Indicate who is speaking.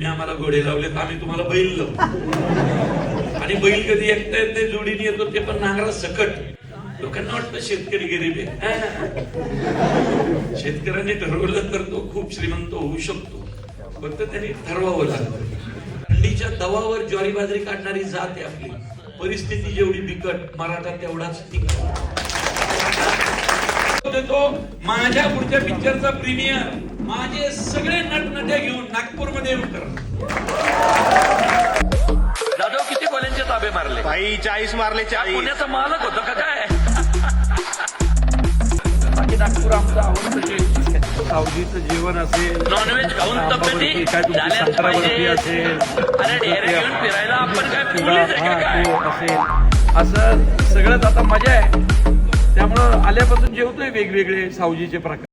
Speaker 1: आम्हाला घोडे लावले तर आम्ही तुम्हाला बैल लावू. आणि बैल कधी एकटा येत नाही, जोडीने येतो, ते पण नांगरा सकट. लोकांना वाटतं शेतकरी गरीब आहे. शेतकऱ्यांनी ठरवलं तर तो खूप श्रीमंत होऊ शकतो, फक्त त्यांनी ठरवावं लागतं. थंडीच्या दवावर ज्वारी बाजरी काढणारी जात आहे आपली. परिस्थिती जेवढी बिकट, मराठा तेवढाच तिखट. तो माझ्या पुढच्या पिक्चरचा प्रीमियर माझे सगळे नटनट्या घेऊन नागपूरमध्ये येऊन करा. जाधव किती गोल्यांचे ताबे मारले?
Speaker 2: भाई 40 मारले. 40.
Speaker 1: पुण्याचा मालक होता का काय? बाकी नागपूर आमचं आवडतं.
Speaker 3: सावजीचं जेवण असेल,
Speaker 1: नॉनव्हेज खाऊन तब्येती
Speaker 3: काय तुमची
Speaker 1: झाल्याच
Speaker 3: संत्रावरती
Speaker 1: पाहिजे.
Speaker 3: असेल,
Speaker 1: अरे ढेरे घेऊन फिरायला आपण काय पोलीस आहे का काय?
Speaker 3: असेल, असं सगळंच आता मजा आहे. त्यामुळं आल्यापासून जेवतोय वेगवेगळे सावजीचे प्रकार.